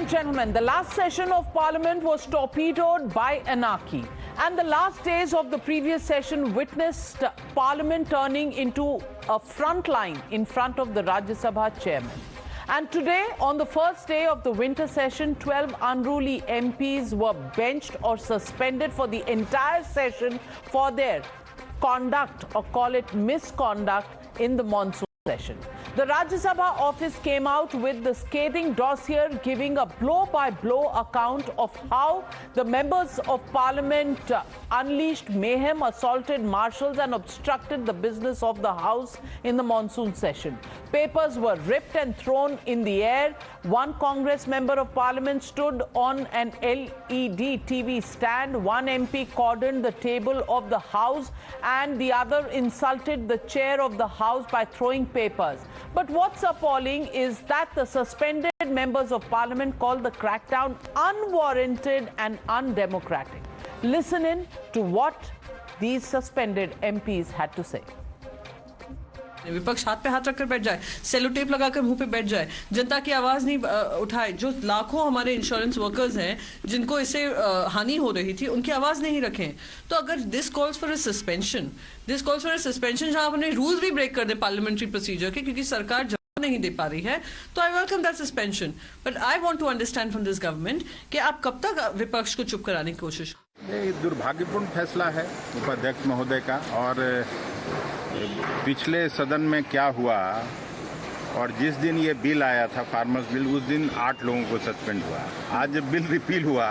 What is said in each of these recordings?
and gentlemen, the last session of Parliament was torpedoed by anarchy, and the last days of the previous session witnessed Parliament turning into a front line in front of the Rajya Sabha chairman. And today, on the first day of the winter session, 12 unruly MPs were benched or suspended for the entire session for their conduct, or call it misconduct, in the monsoon session. The Rajya Sabha office came out with the scathing dossier giving a blow-by-blow account of how the members of Parliament unleashed mayhem, assaulted marshals and obstructed the business of the House in the monsoon session. Papers were ripped and thrown in the air. One Congress member of Parliament stood on an LED TV stand. One MP cordoned the table of the House and the other insulted the chair of the House by throwing papers. But what's appalling is that the suspended members of Parliament called the crackdown unwarranted and undemocratic. Listen in to what these suspended MPs had to say. विपक्ष हाथ पे हाथ रखकर बैठ जाए, cello tape लगाकर मुंह पे बैठ जाए, जनता की आवाज नहीं उठाए, जो लाखों हमारे इंश्योरेंस वर्कर्स हैं जिनको इससे हानि हो रही थी, उनकी आवाज नहीं रखें, तो अगर this calls for a suspension, जहां अपने रूल्स भी ब्रेक कर दे पार्लियामेंट्री प्रोसीजर के, क्योंकि सरकार जवाब नहीं दे पा रही है, तो I welcome that suspension. But I want to understand from this government कि आप कब तक विपक्ष को चुप कराने की कोशिश. ये दुर्भाग्यपूर्ण फैसला है उपाध्यक्ष महोदय का. और पिछले सदन में क्या हुआ, और जिस दिन ये बिल आया था फार्मर्स बिल, उस दिन 8 लोगों को सस्पेंड हुआ. आज जब बिल रिपील हुआ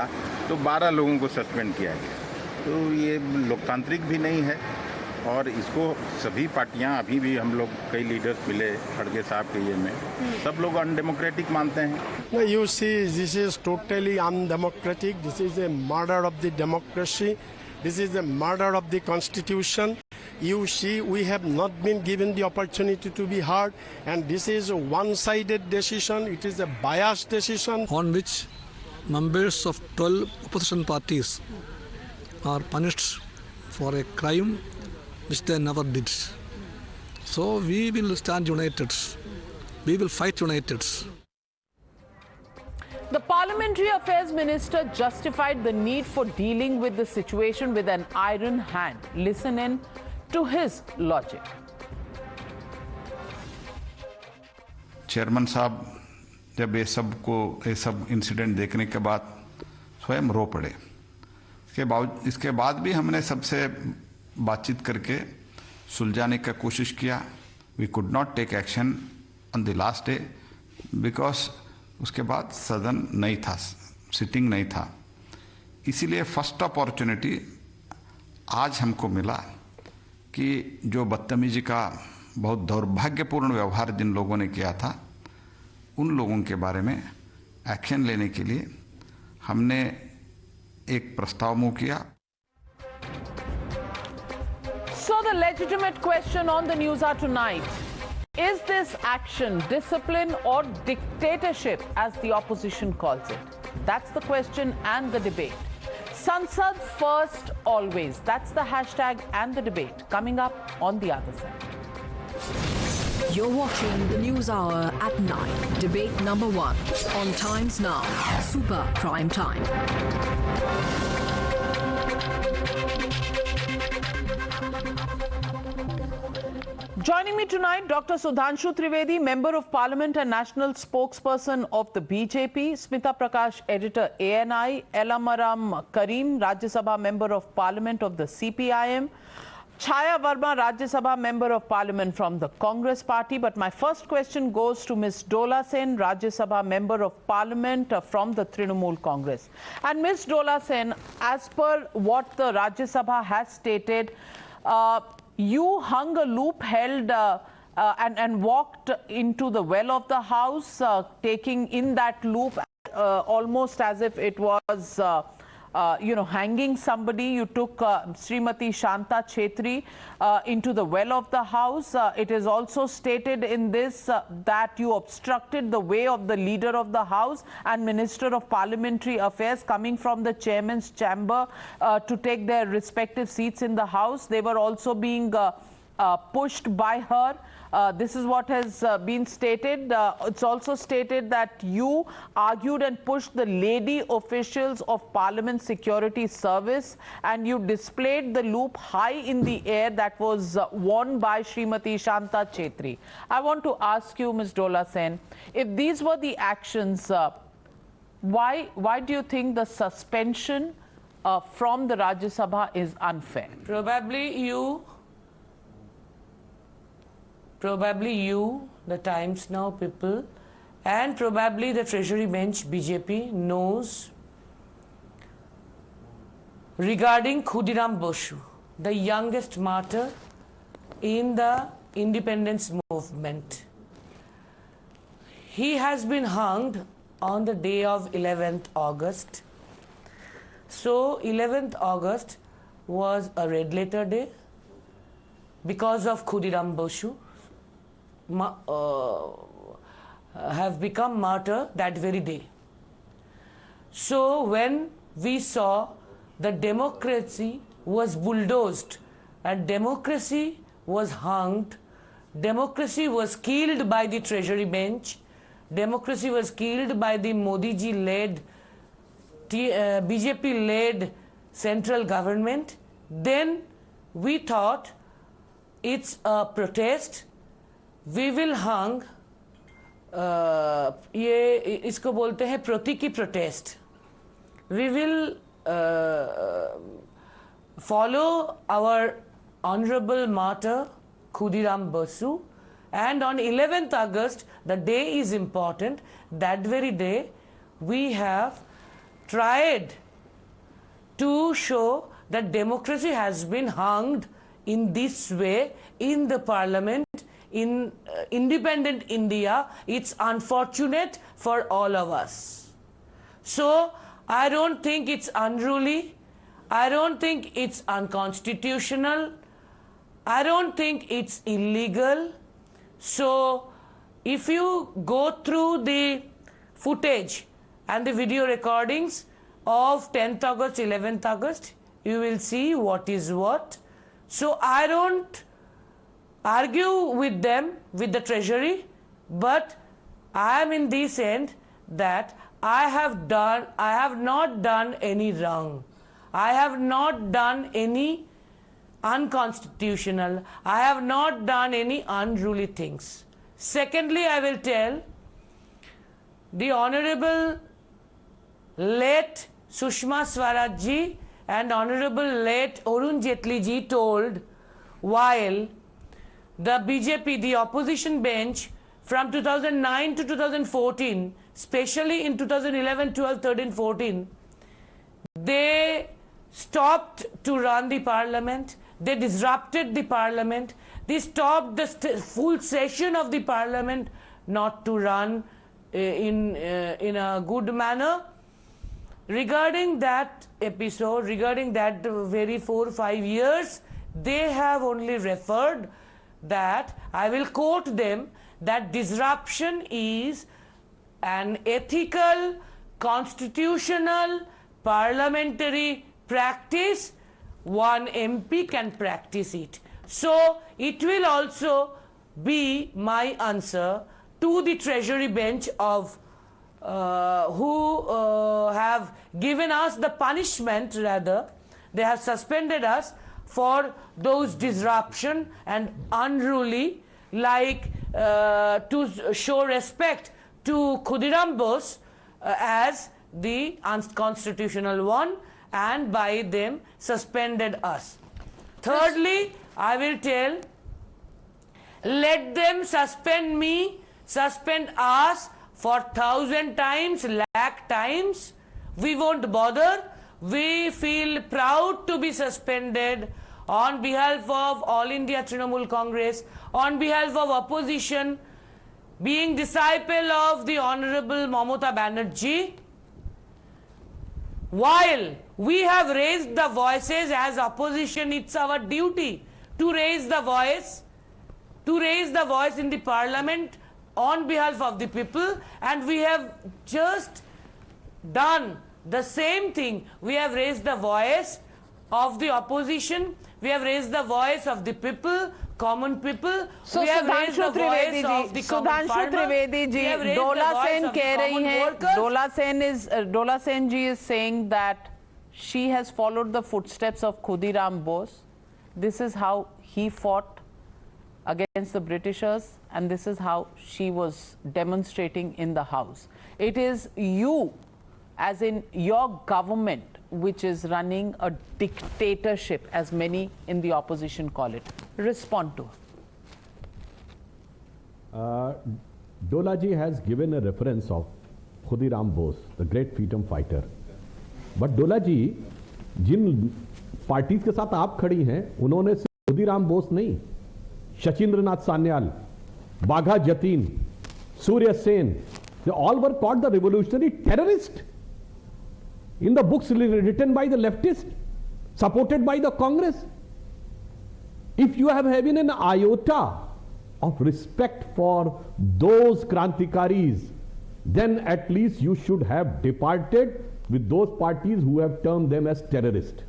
तो 12 लोगों को सस्पेंड किया गया. तो ये लोकतांत्रिक भी नहीं है. और इसको सभी पार्टियां, अभी भी हम लोग कई लीडर्स मिले खड़गे साहब के ये में, सब लोग अनडेमोक्रेटिक मानते हैं. You see, this is totally undemocratic. This is a murder of the democracy. This is a murder of the constitution. You see, we have not been given the opportunity to be heard, and this is a one-sided decision. It is a biased decision on which members of 12 opposition parties are punished for a crime which they never did. So we will stand united. We will fight united. The Parliamentary Affairs Minister justified the need for dealing with the situation with an iron hand. Listen in to his logic. Chairman साहब जब ये सब incident देखने के बाद स्वयं रो पड़े. इसके बाद भी हमने सबसे बातचीत करके सुलझाने का कोशिश किया. We could not take action on the last day because उसके बाद सदन नहीं था, सिटिंग नहीं था. इसीलिए फर्स्ट अपॉर्चुनिटी आज हमको मिला कि जो बदतमीजी का बहुत दुर्भाग्यपूर्ण व्यवहार जिन लोगों ने किया था, उन लोगों के बारे में एक्शन लेने के लिए हमने एक प्रस्ताव मुंह किया. So the legitimate question on the news hour tonight: is this action discipline or dictatorship, as the opposition calls it? That's the question and the debate. Sansad first always. That's the hashtag and the debate coming up on the other side. You're watching the News Hour at 9. Debate number 1 on Times Now. Super Prime Time. Joining me tonight, Dr. Sudhanshu Trivedi, Member of Parliament and National Spokesperson of the BJP, Smita Prakash, Editor, ANI, Elamaram Karim, Rajya Sabha Member of Parliament of the CPIM, Chaya Verma, Rajya Sabha Member of Parliament from the Congress Party. But my first question goes to Ms. Dola Sen, Rajya Sabha Member of Parliament from the Trinamool Congress. And Ms. Dola Sen, as per what the Rajya Sabha has stated, you hung a loop, held and walked into the well of the House, taking in that loop almost as if it was, hanging somebody. You took Srimati Shanta Chetri into the well of the House. It is also stated in this that you obstructed the way of the Leader of the House and Minister of Parliamentary Affairs coming from the Chairman's chamber to take their respective seats in the House. They were also being pushed by her. This is what has been stated. It's also stated that you argued and pushed the lady officials of Parliament Security Service, and you displayed the loop high in the air that was worn by Srimati Shanta Chetri. I want to ask you, Ms. Dola Sen, if these were the actions, why do you think the suspension from the Rajya Sabha is unfair? Probably you, the Times Now people, and probably the Treasury bench, BJP, knows regarding Khudiram Bosu, the youngest martyr in the independence movement. He has been hanged on the day of 11th August. So 11th August was a red letter day because of Khudiram Bosu have become martyr that very day. So when we saw the democracy was bulldozed and democracy was hanged, democracy was killed by the Treasury bench, democracy was killed by the Modi ji led BJP led central government, then we thought it's a protest. We will hang ये इसको बोलते हैं प्रतीकी protest. We will follow our honorable martyr Khudiram Bosu, and on 11th August, the day is important. That very day we have tried to show that democracy has been hanged in this way in the parliament in independent India. It's unfortunate for all of us. So I don't think it's unruly. I don't think it's unconstitutional. I don't think it's illegal. So if you go through the footage and the video recordings of 10th August, 11th August, you will see what is what. So I don't argue with them, with the Treasury, but I am in this end that I have not done any wrong. I have not done any unconstitutional. I have not done any unruly things. Secondly, I will tell the Honorable late Sushma Swaraj ji and Honorable late Arun Jaitley ji told while the BJP, the opposition bench from 2009 to 2014, especially in 2011, 12, 13, 14, they stopped to run the parliament, they disrupted the parliament, they stopped the full session of the parliament not to run in a good manner. Regarding that episode, regarding that very 4 or 5 years, they have only referred that, I will quote them, that disruption is an ethical, constitutional, parliamentary practice. One MP can practice it. So it will also be my answer to the Treasury bench of who have given us the punishment, rather they have suspended us for those disruption and unruly, like to show respect to Khudiram Bose as the unconstitutional one, and by them suspended us. Thirdly, I will tell, let them suspend me, suspend us for 1,000 times, lakh times. We won't bother. We feel proud to be suspended on behalf of All India Trinamool Congress, on behalf of opposition, being disciple of the Honorable Mamata Banerjee. While we have raised the voices as opposition, it's our duty to raise the voice in the parliament on behalf of the people, and we have just done the same thing. We have raised the voice of the opposition, we have raised the voice of the people common people. So we have raised the Sudhanshu Trivedi voice of the ji, common Sudhanshu farmer. Trivedi We ji, have raised Dola the voice Sen of the कह रही common हैं, workers. Dola Sen ji is saying that she has followed the footsteps of Khudiram Bose. This is how he fought against the Britishers, and this is how she was demonstrating in the House. It is you, as in your government, which is running a dictatorship, as many in the opposition call it. Respond to her. Dolaji has given a reference of Khudiram Bose, the great freedom fighter. But Dolaji, जिन parties के साथ आप खड़ी हैं, उन्होंने सिर्फ खुदीराम बोस नहीं, शचींद्रनाथ सान्याल, बाघा Jatin, Surya Sen, they all were called the revolutionary terrorists in the books written by the leftists, supported by the Congress. If you have having an iota of respect for those Krantikaris, then at least you should have departed with those parties who have termed them as terrorists.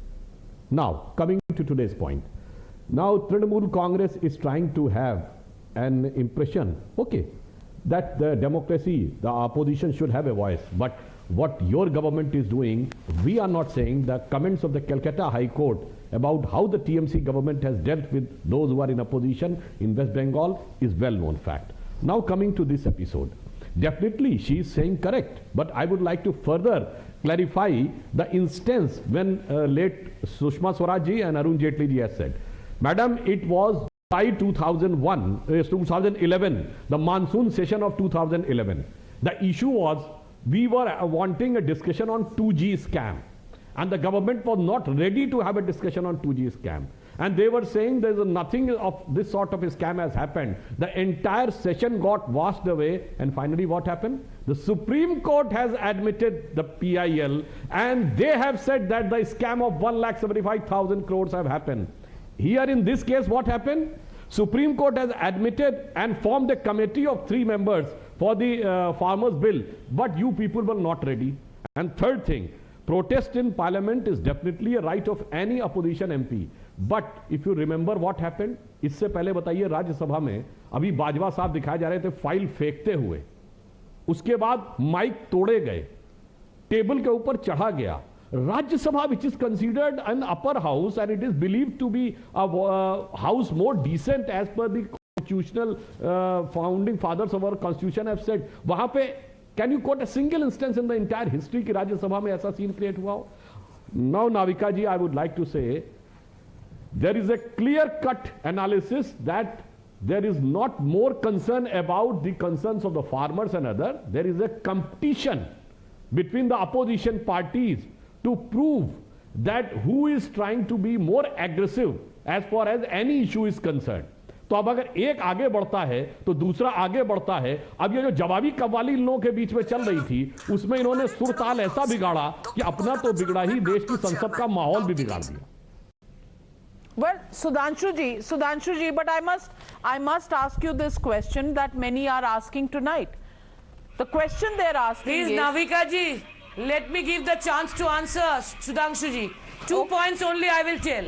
Now, coming to today's point. Now, Trinamool Congress is trying to have an impression, okay, that the democracy, the opposition should have a voice. But what your government is doing, we are not saying. The comments of the Calcutta High Court about how the TMC government has dealt with those who are in opposition in West Bengal is well-known fact. Now, coming to this episode. Definitely, she is saying correct. But I would like to further clarify the instance when late Sushma Swaraj ji and Arun Jaitley ji has said, Madam, it was July 2011, the monsoon session of 2011. The issue was, we were wanting a discussion on 2G scam. And the government was not ready to have a discussion on 2G scam. And they were saying there is nothing of this sort of a scam has happened. The entire session got washed away, and finally what happened? The Supreme Court has admitted the PIL, and they have said that the scam of 1,75,000 crores have happened. Here in this case, what happened? Supreme Court has admitted and formed a committee of 3 members for the farmers bill, but you people were not ready. And third thing, protest in parliament is definitely a right of any opposition MP. But if you remember what happened, इससे पहले बताइए राज्यसभा में अभी बाजवा साहब दिखाए जा रहे थे फाइल फेंकते हुए, उसके बाद माइक तोड़े गए, टेबल के ऊपर चढ़ा गया. Rajya Sabha, which is considered an upper house and it is believed to be a house more decent as per the constitutional founding fathers of our constitution have said, वहां पे can you quote a single instance in the entire history कि राज्यसभा में ऐसा scene create हुआ हो? Now, Navika ji, I would like to say there is a clear-cut analysis that there is not more concern about the concerns of the farmers and others. There is a competition between the opposition parties to prove that who is trying to be more aggressive as far as any issue is concerned. तो अब अगर एक आगे बढ़ता है तो दूसरा आगे बढ़ता है. अब ये जो जवाबी कव्वाली इन लोगों के बीच में चल रही थी, उसमें इन्होंने सुरताल ऐसा बिगाड़ा कि अपना तो बिगड़ा ही, देश की संसद का माहौल भी बिगाड़ दिया. Well, Sudhanshu ji, but I must ask you this question that many are asking tonight. The question they're asking Please, is... Navika ji, let me give the chance to answer, Sudhanshu ji. 2 points only I will tell.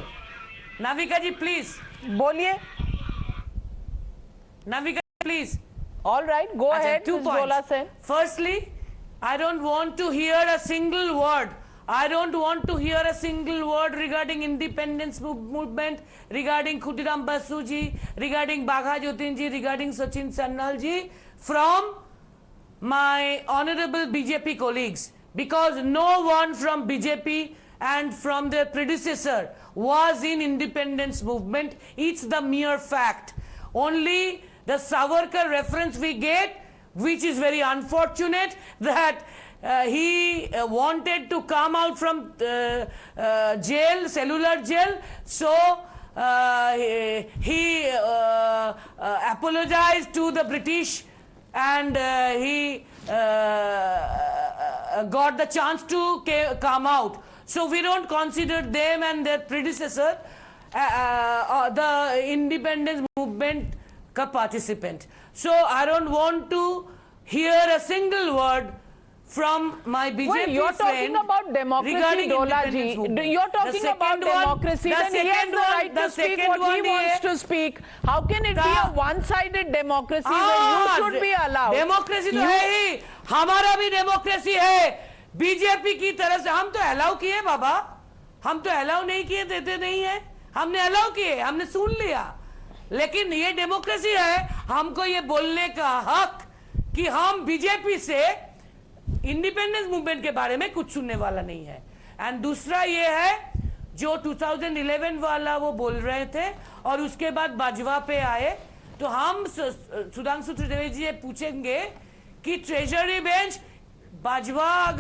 Navika ji, please. बोलिए. Navika, please. All right, go ahead, 2 Ms. points. Dola Sen. Firstly, I don't want to hear a single word. I don't want to hear a single word regarding independence movement, regarding Khudiram Basu ji, regarding Bagha Jyotin ji, regarding Sachin Sannal ji from my honorable BJP colleagues, because no one from BJP and from their predecessor was in independence movement. It's the mere fact. Only the Savarkar reference we get, which is very unfortunate, that he wanted to come out from jail, cellular jail, so he apologized to the British and he got the chance to come out. So we don't consider them and their predecessor the independence movement participant. So I don't want to hear a single word from my BJP Well, you're talking friend about democracy, regarding Dola ji. independence movement. You're talking The about second one- democracy. the Then he has second the one- right the to speak second what he one wants is- to speak. How can it be a one-sided democracy when you should be allowed? Democracy तो है ही, हमारा भी democracy है। BJP की तरफ से हम तो अलाउ किए बाबा, हम तो अलाउ नहीं किए, देते नहीं है, हमने अलाउ किए, हमने सुन लिया। लेकिन ये डेमोक्रेसी है, हमको ये बोलने का हक कि हम बीजेपी से इंडिपेंडेंस मूवमेंट के बारे में कुछ सुनने वाला नहीं है। एंड दूसरा ये है जो 2011 वाला वो बोल रहे थे और उसके बाद बाजवा पे आए, तो हम सुधांशु त्रिवेदी जी पूछेंगे कि ट्रेजरी बेंच बाजवा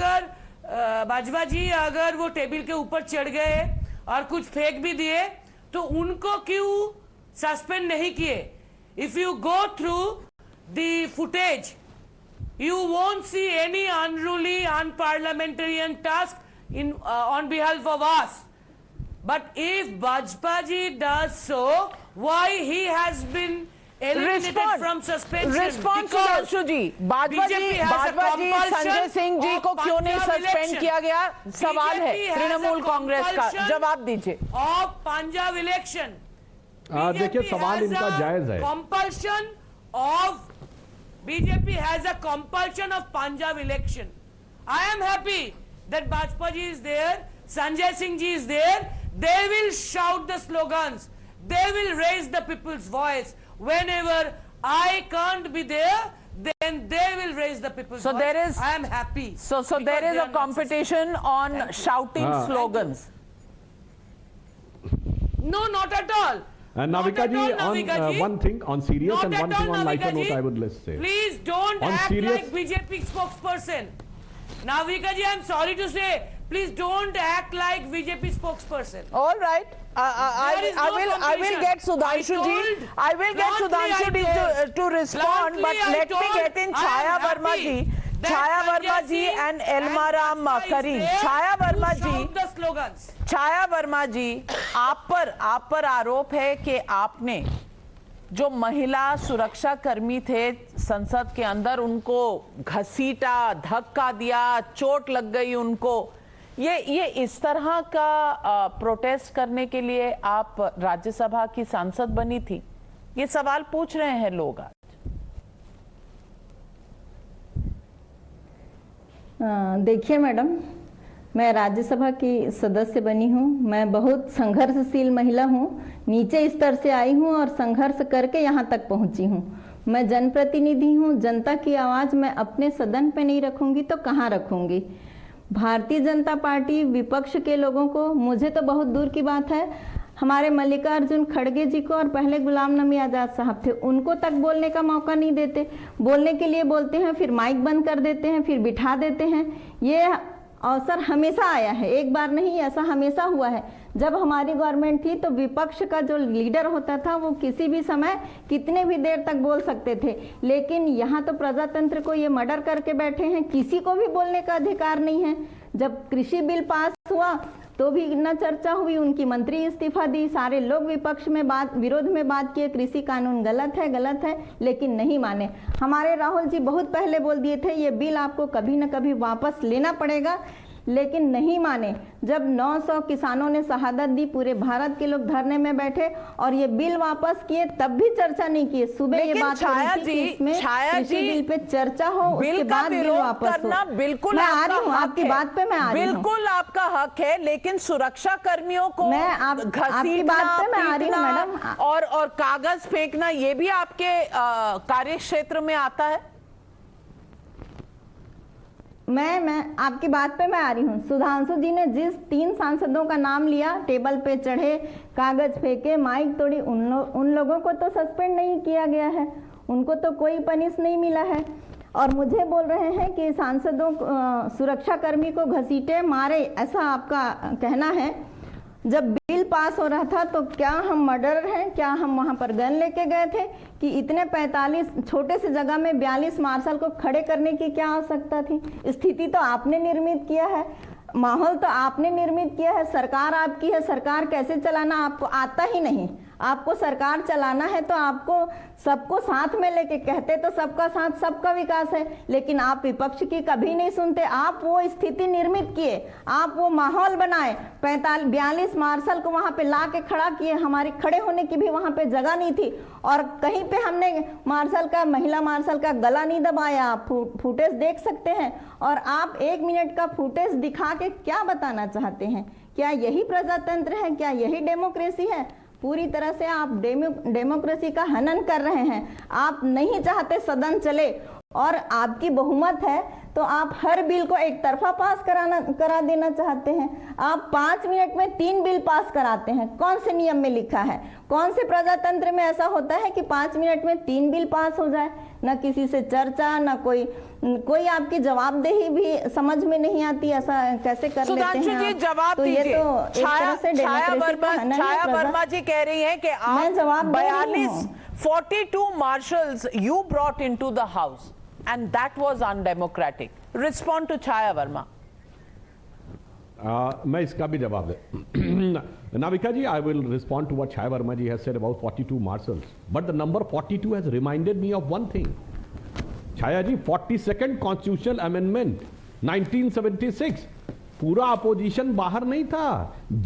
जी अगर वो टेबल के ऊपर चढ़ गए और कुछ फेंक भी दिए तो उनको क्यों सस्पेंड नहीं किए? If you go through the footage you won't see any unruly, unparliamentarian task on behalf of us. But if Bajpaji does so, why he has been eliminated from suspension? Response to Because Anshu ji, Bajwa ji Sanjay Singh ji को क्यों नहीं suspend किया गया? सवाल है तृणमूल कांग्रेस का, जवाब दीजिए। Of Punjab election. देखिए सवाल इनका जायज है। Compulsion of BJP has a compulsion of Punjab election. I am happy that Bajpaji is there, Sanjay Singh ji is there. They will shout the slogans. They will raise the people's voice. Whenever I can't be there, then they will raise the people's voice. There is, I am happy. So there is a competition on shouting slogans. No, not at all. Navika ji, on one thing on serious and one thing on lighter note, I would say. Please don't on act serious, like BJP spokesperson. Navika ji, I'm sorry to say, please don't act like BJP spokesperson. All right. I will get Sudhanshu ji. I will get Sudhanshu ji to respond. But let me get in Chaya Verma ji. Chaya Verma ji and Elmaram Karim. Chaya Verma ji. छाया वर्मा जी, आप पर आरोप है कि आपने जो महिला सुरक्षा कर्मी थे संसद के अंदर उनको घसीटा, धक्का दिया, चोट लग गई उनको। ये इस तरह का प्रोटेस्ट करने के लिए आप राज्यसभा की सांसद बनी थी? ये सवाल पूछ रहे हैं लोग आज। देखिए मैडम, मैं राज्यसभा की सदस्य बनी हूँ। मैं बहुत संघर्षशील महिला हूँ, नीचे स्तर से आई हूँ और संघर्ष करके यहाँ तक पहुँची हूँ। मैं जनप्रतिनिधि हूँ, जनता की आवाज़ मैं अपने सदन पे नहीं रखूँगी तो कहाँ रखूँगी? भारतीय जनता पार्टी विपक्ष के लोगों को, मुझे तो बहुत दूर की बात है, हमारे मल्लिकार्जुन खड़गे जी को और पहले गुलाम नबी आज़ाद साहब थे, उनको तक बोलने का मौका नहीं देते। बोलने के लिए बोलते हैं, फिर माइक बंद कर देते हैं, फिर बिठा देते हैं। ये अवसर हमेशा आया है, एक बार नहीं, ऐसा हमेशा हुआ है। जब हमारी गवर्नमेंट थी तो विपक्ष का जो लीडर होता था वो किसी भी समय कितने भी देर तक बोल सकते थे, लेकिन यहाँ तो प्रजातंत्र को ये मर्डर करके बैठे हैं, किसी को भी बोलने का अधिकार नहीं है। जब कृषि बिल पास हुआ तो भी न चर्चा हुई, उनकी मंत्री इस्तीफा दी, सारे लोग विपक्ष में विरोध में बात किए, कृषि कानून गलत है, लेकिन नहीं माने। हमारे राहुल जी बहुत पहले बोल दिए थे ये बिल आपको कभी न कभी वापस लेना पड़ेगा, लेकिन नहीं माने। जब 900 किसानों ने शहादत दी, पूरे भारत के लोग धरने में बैठे और ये बिल वापस किए, तब भी चर्चा नहीं किए। सुबह ये बात कृषि बिल पे चर्चा हो, उसके बाद बिल वापस करना बिल्कुल मैं आ रही हूँ, आपकी बात पे मैं आ रही हूँ। बिल्कुल आपका हक है, लेकिन सुरक्षा कर्मियों को आपकी बात पे मैं आ रही हूँ मैडम, और कागज फेंकना ये भी आपके कार्य क्षेत्र में आता है? मैं आपकी बात पे मैं आ रही हूँ। सुधांशु जी ने जिस 3 सांसदों का नाम लिया, टेबल पे चढ़े, कागज फेंके, माइक तोड़ी, उन लोगों को तो सस्पेंड नहीं किया गया है, उनको तो कोई पनिश नहीं मिला है। और मुझे बोल रहे हैं कि सांसदों सुरक्षा कर्मी को घसीटे मारे, ऐसा आपका कहना है। जब बिल पास हो रहा था तो क्या हम मर्डरर हैं? क्या हम वहां पर गन लेके गए थे कि इतने 45 छोटे से जगह में 42 मार्शल को खड़े करने की क्या आवश्यकता थी? स्थिति तो आपने निर्मित किया है, माहौल तो आपने निर्मित किया है, सरकार आपकी है, सरकार कैसे चलाना आपको आता ही नहीं। आपको सरकार चलाना है तो आपको सबको साथ में लेके, कहते तो सबका साथ सबका विकास है, लेकिन आप विपक्ष की कभी नहीं सुनते। आप वो स्थिति निर्मित किए, आप वो माहौल बनाए, 42 मार्शल को वहां पे ला के खड़ा किए, हमारी खड़े होने की भी वहां पे जगह नहीं थी, और कहीं पे हमने महिला मार्शल का गला नहीं दबाया। आप फुटेज देख सकते हैं, और आप 1 मिनट का फुटेज दिखा के क्या बताना चाहते हैं? क्या यही प्रजातंत्र है? क्या यही डेमोक्रेसी है? पूरी तरह से आप डेमोक्रेसी का हनन कर रहे हैं। आप नहीं चाहते सदन चले, और आपकी बहुमत है तो आप हर बिल को एक तरफा पास करा देना चाहते हैं। आप 5 मिनट में 3 बिल पास कराते हैं। कौन से नियम में लिखा है? कौन से प्रजातंत्र में ऐसा होता है कि 5 मिनट में 3 बिल पास हो जाए? न किसी से चर्चा, न कोई आपकी जवाबदेही भी समझ में नहीं आती। ऐसा कैसे कर लेते हैं जी, जवाब तो ये दीजिए। तो एक तरह से छाया वर्मा जी कह रही हैं कि आप 42 marshals you brought into the house and that was undemocratic. Respond to Chaya Verma. मैं इसका भी जवाब दे नाविका जी, I will respond to what Chaya Verma ji has said about 42 marshals, but the number 42 has reminded me of one thing. Chaya ji, 42nd constitutional amendment 1976, पूरा opposition बाहर नहीं था,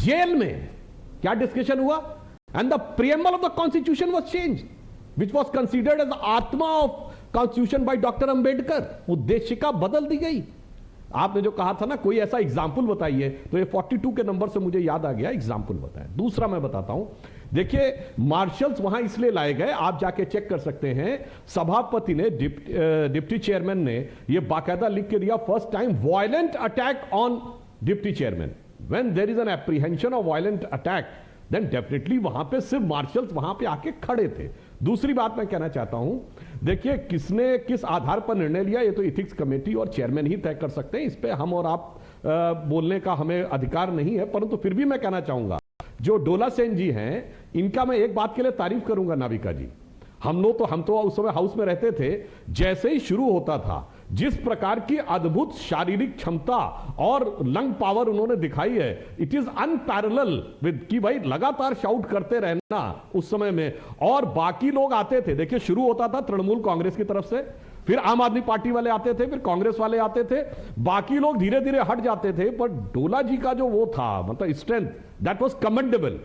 jail में क्या डिस्कशन हुआ? And the preamble of the constitution was changed, which was considered as the आत्मा of constitution by Dr. Ambedkar. उद्देशिका बदल दी गई। आपने जो कहा था ना, कोई ऐसा एग्जाम्पल बताइए, तो ये 42 के नंबर से मुझे याद आ गया, एग्जाम्पल बताएं। दूसरा मैं बताता हूं, देखिए मार्शल्स वहां इसलिए लाए गए, आप जाके चेक कर सकते हैं, सभापति ने डिप्टी चेयरमैन ने ये बाकायदा लिख के दिया, first time violent attack on deputy chairman. When there is an apprehension of violent attack, then definitely वहां पे सिर्फ मार्शल्स वहां पे आके खड़े थे। दूसरी बात मैं कहना चाहता हूं, देखिए किसने किस आधार पर निर्णय लिया, ये तो इथिक्स कमेटी और चेयरमैन ही तय कर सकते हैं, इस पे हम और आप बोलने का हमें अधिकार नहीं है। परंतु फिर भी मैं कहना चाहूंगा, जो डोला सेन जी हैं, इनका मैं एक बात के लिए तारीफ करूंगा नाविका जी। हम तो उस समय हाउस में रहते थे, जैसे ही शुरू होता था, जिस प्रकार की अद्भुत शारीरिक क्षमता और लंग पावर उन्होंने दिखाई है, इट इज अनपैरेलल विद, कि भाई लगातार शाउट करते रहना उस समय में। और बाकी लोग आते थे, देखिए शुरू होता था तृणमूल कांग्रेस की तरफ से, फिर आम आदमी पार्टी वाले आते थे, फिर कांग्रेस वाले आते थे, बाकी लोग धीरे धीरे हट जाते थे, पर डोला जी का जो वो था, मतलब स्ट्रेंथ, दैट वाज कमेंडेबल।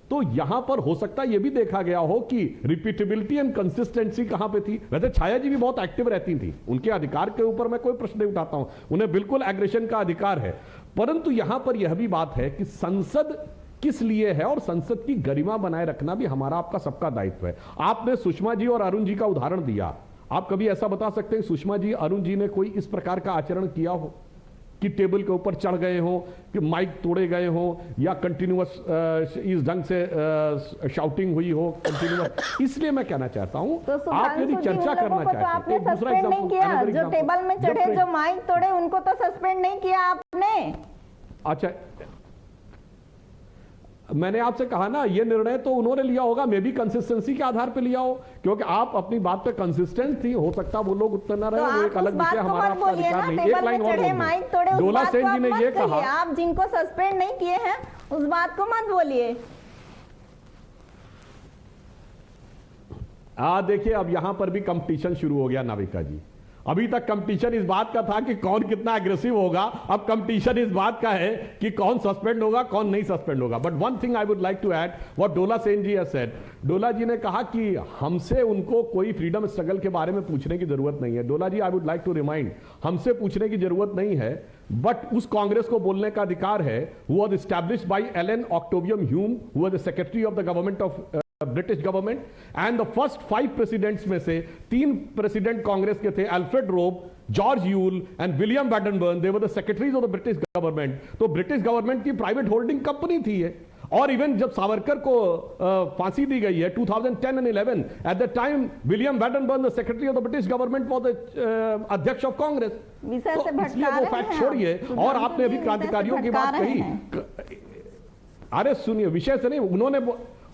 तो यहां पर हो सकता है यह भी देखा गया हो कि रिपीटेबिलिटी एंड कंसिस्टेंसी कहां पे थी। वैसे छाया जी भी बहुत एक्टिव रहती थी, उनके अधिकार के ऊपर मैं कोई प्रश्न नहीं उठाता हूं, उन्हें बिल्कुल एग्रेशन का अधिकार है। परंतु यहां पर यह भी बात है कि संसद किस लिए है, और संसद की गरिमा बनाए रखना भी हमारा आपका सबका दायित्व है। आपने सुषमा जी और अरुण जी का उदाहरण दिया, आप कभी ऐसा बता सकते हैं सुषमा जी, अरुण जी ने कोई इस प्रकार का आचरण किया हो कि टेबल के ऊपर चढ़ गए हो, कि माइक तोड़े गए हो, या कंटिन्यूअस इस ढंग से शाउटिंग हुई हो कंटिन्यूअस? इसलिए मैं कहना चाहता हूं, तो आप यदि चर्चा करना चाहते हैं, आपने सस्पेंड नहीं किया, जो टेबल में चढ़े, जो माइक तोड़े, उनको तो सस्पेंड नहीं किया आपने। अच्छा, मैंने आपसे कहा ना, ये निर्णय तो उन्होंने लिया होगा, मैं भी कंसिस्टेंसी के आधार पे लिया हो, क्योंकि आप अपनी बात पे कंसिस्टेंट थी, हो सकता वो लोग उत्तर न रहे, वो एक अलग विषय, हमारा आपका अधिकार नहीं। एक लाइन और डोला सेन जी ने ये कहा, आप जिनको सस्पेंड नहीं किए हैं उस बात को मत बोलिए। देखिए अब यहां पर भी कंपटीशन शुरू हो गया नाविका जी। अभी तक कंपटीशन इस बात का था कि कौन कितना एग्रेसिव होगा, अब कंपटीशन इस बात का है कि कौन सस्पेंड होगा, कौन नहीं सस्पेंड होगा। But one thing I would like to add what Dola Sen ji has said. डोला जी ने कहा कि हमसे उनको कोई फ्रीडम स्ट्रगल के बारे में पूछने की जरूरत नहीं है। Dola ji, I would like to remind, हमसे पूछने की जरूरत नहीं है, बट उस कांग्रेस को बोलने का अधिकार है who was established by Allan Octavian Hume, who was the secretary of the government of British government, and the first 5 presidents में से 3 प्रेसिडेंट कांग्रेस के थे, Alfred Rob, George Yule and William Wedderburn, they were the secretaries of the British government. तो British government की private holding company थी ये। और even जब सावरकर को फांसी दी गई है 2010 and 11, at the time William Wedderburn, the secretary of the British government, was the अध्यक्ष ऑफ कांग्रेस। इसलिए वो फैक्ट छोड़िए, और आपने अभी क्रांतिकारियों की बात कही, अरे सुनिए, विषय से नहीं,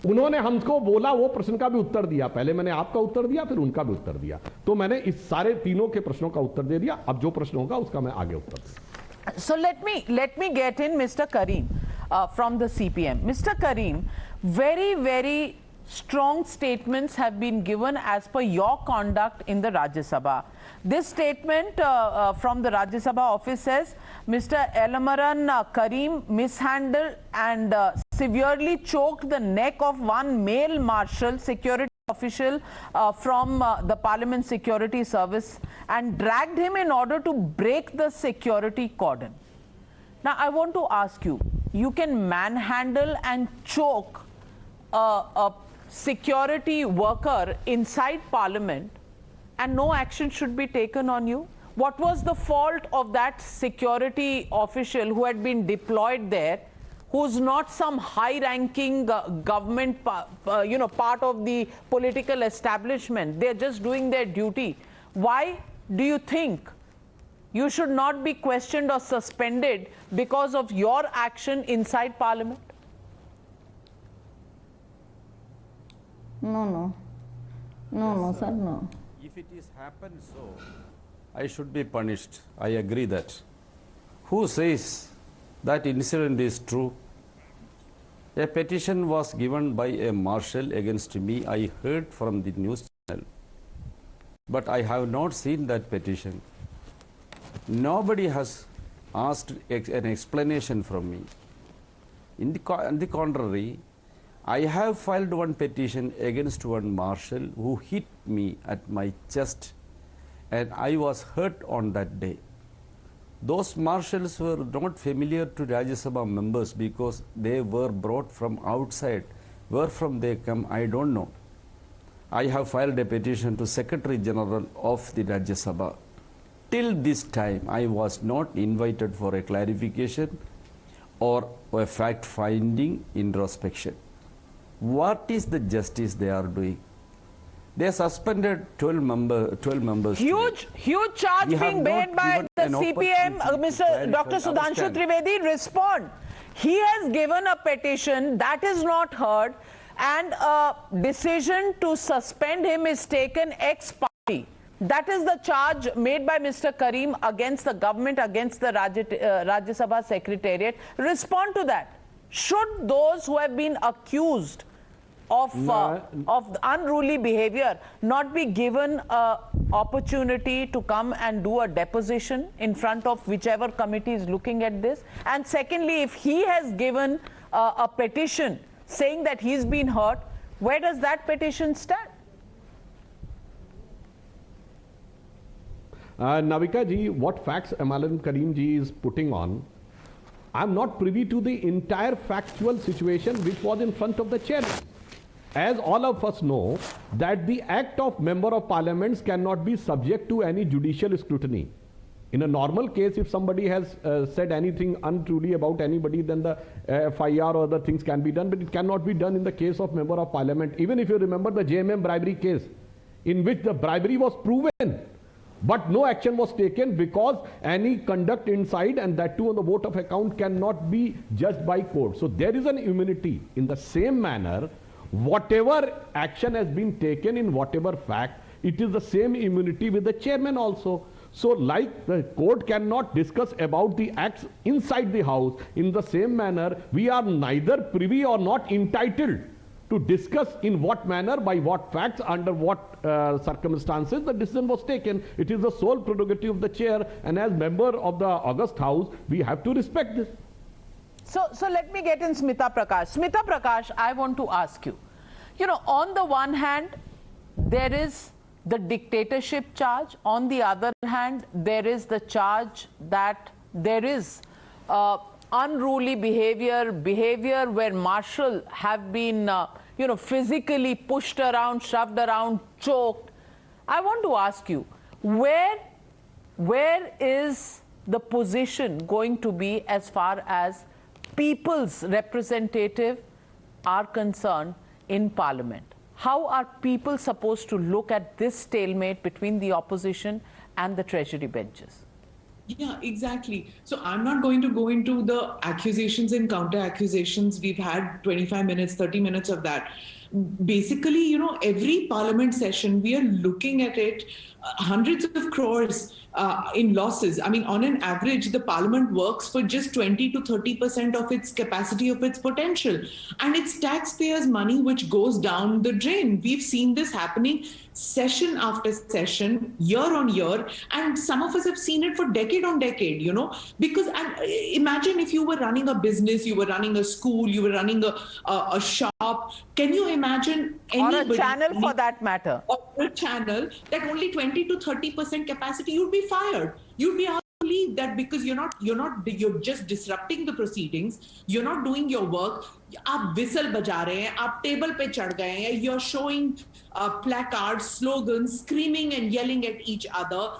उन्होंने हमको बोला, वो प्रश्न का भी उत्तर दिया, पहले मैंने आपका उत्तर दिया, फिर उनका भी उत्तर दिया, तो मैंने इस सारे तीनों के प्रश्नों का उत्तर दे दिया। अब जो प्रश्न होगा उसका मैं आगे उत्तर दूंगा। So let me get in Mr. Karim from the CPM. Mr. Karim, very strong statements have been given as per your conduct in the Rajya Sabha. This statement from the Rajya Sabha office says, Mr. Elamaran Karim mishandled and severely choked the neck of one male marshal, security official from the Parliament Security Service and dragged him in order to break the security cordon. Now, I want to ask you, you can manhandle and choke a security worker inside Parliament and no action should be taken on you? What was the fault of that security official who had been deployed there, who's not some high-ranking government, part of the political establishment? They're just doing their duty. Why do you think you should not be questioned or suspended because of your action inside Parliament? No, sir, no. If it is happened so, I should be punished. I agree that. Who says that incident is true? A petition was given by a marshal against me. I heard from the news channel. But I have not seen that petition. Nobody has asked an explanation from me. On the contrary, I have filed one petition against one marshal who hit me at my chest, and I was hurt on that day. Those marshals were not familiar to Rajya Sabha members because they were brought from outside. Where from they come, I don't know. I have filed a petition to Secretary General of the Rajya Sabha. Till this time, I was not invited for a clarification or a fact-finding introspection. What is the justice they are doing? They suspended 12 members. Huge charge being made by the CPM, Mr. Dr. Sudhanshu Trivedi. Respond. He has given a petition that is not heard, and a decision to suspend him is taken ex-party. That is the charge made by Mr. Karim against the government, against the Rajya Sabha Secretariat. Respond to that. Should those who have been accused of unruly behavior not be given an opportunity to come and do a deposition in front of whichever committee is looking at this? And secondly, if he has given a petition saying that he's been hurt, where does that petition stand? Navika ji, what facts Elamaran Karim ji is putting on, I'm not privy to the entire factual situation which was in front of the chairman. As all of us know, that the act of member of parliaments cannot be subject to any judicial scrutiny. In a normal case, if somebody has said anything untruly about anybody, then the FIR or other things can be done, but it cannot be done in the case of member of parliament. Even if you remember the JMM bribery case, in which the bribery was proven, but no action was taken because any conduct inside, and that too on the vote of account, cannot be judged by court. So there is an immunity. In the same manner, whatever action has been taken in whatever fact, it is the same immunity with the chairman also. So like the court cannot discuss about the acts inside the house, in the same manner, we are neither privy or not entitled to discuss in what manner, by what facts, under what circumstances the decision was taken. It is the sole prerogative of the chair, and as member of the August House, we have to respect this. So let me get in Smita Prakash. Smita Prakash, I want to ask you, on the one hand, there is the dictatorship charge. On the other hand, there is the charge that there is unruly behavior where marshal have been, physically pushed around, shoved around, choked. I want to ask you, where is the position going to be as far as people's representative are concerned in Parliament? How are people supposed to look at this stalemate between the opposition and the Treasury benches? Yeah, exactly. So I'm not going to go into the accusations and counter accusations. We've had 25 minutes, 30 minutes of that. basically, you know, every parliament session, we are looking at it, hundreds of crores in losses. I mean, on an average, the parliament works for just 20 to 30% of its capacity, of its potential. And it's taxpayers' money which goes down the drain. We've seen this happening session after session, year on year, and some of us have seen it for decade on decade, you know, because imagine if you were running a business, you were running a school, you were running a shop. Can you imagine anybody, or a channel for that matter, or a channel that only 20 to 30% capacity, you'd be fired. You'd be asked to leave that because you're just disrupting the proceedings. You're not doing your work. आप whistle बजा रहे हैं, आप table पे चढ़ गए हैं, you're showing placards, slogans, screaming and yelling at each other.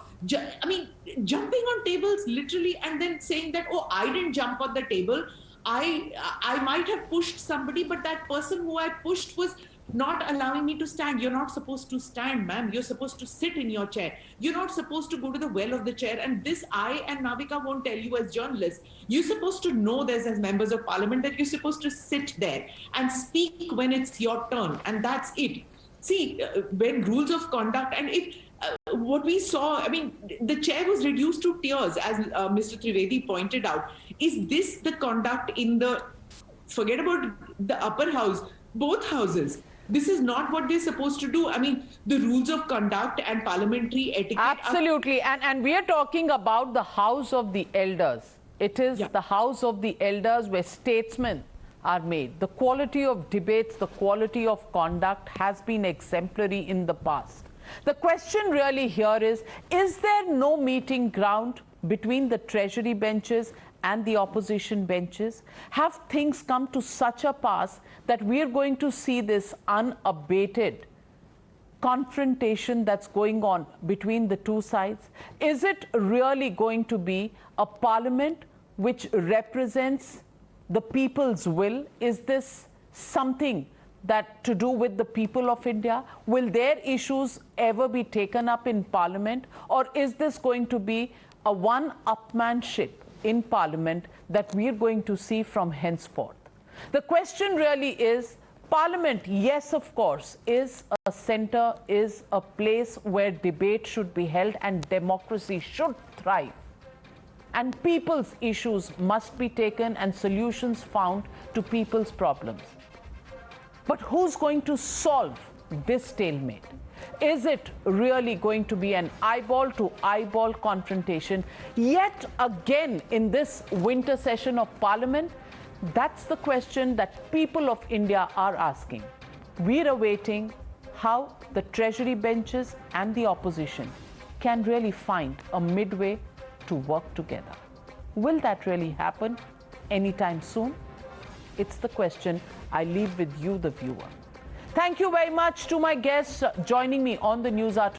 I mean, jumping on tables literally, and then saying that, oh, I didn't jump on the table. I might have pushed somebody, but that person who I pushed was not allowing me to stand. You're not supposed to stand, ma'am. You're supposed to sit in your chair. You're not supposed to go to the well of the chair. And this I and Navika won't tell you as journalists. You're supposed to know this as members of parliament, that you're supposed to sit there and speak when it's your turn. And that's it. See, when rules of conduct, and if what we saw, I mean, the chair was reduced to tears, as Mr. Trivedi pointed out. Is this the conduct in the, forget about the upper house, both houses? This is not what they're supposed to do. I mean, the rules of conduct and parliamentary etiquette. Absolutely. And we are talking about the House of the Elders. It is the House of the Elders where statesmen are made. The quality of debates, the quality of conduct has been exemplary in the past. The question really here is there no meeting ground between the Treasury benches and the opposition benches? Have things come to such a pass that we are going to see this unabated confrontation that's going on between the two sides? Is it really going to be a parliament which represents the people's will? Is this something that to do with the people of India? Will their issues ever be taken up in parliament? Or is this going to be a one-upmanship in parliament that we are going to see from henceforth? The question really is, parliament, yes, of course, is a center, is a place where debate should be held and democracy should thrive. And people's issues must be taken and solutions found to people's problems. But who's going to solve this stalemate? Is it really going to be an eyeball-to-eyeball confrontation yet again in this winter session of Parliament? That's the question that people of India are asking. We're awaiting how the Treasury benches and the opposition can really find a midway to work together. Will that really happen anytime soon? It's the question I leave with you, the viewer. Thank you very much to my guests joining me on the News Hour.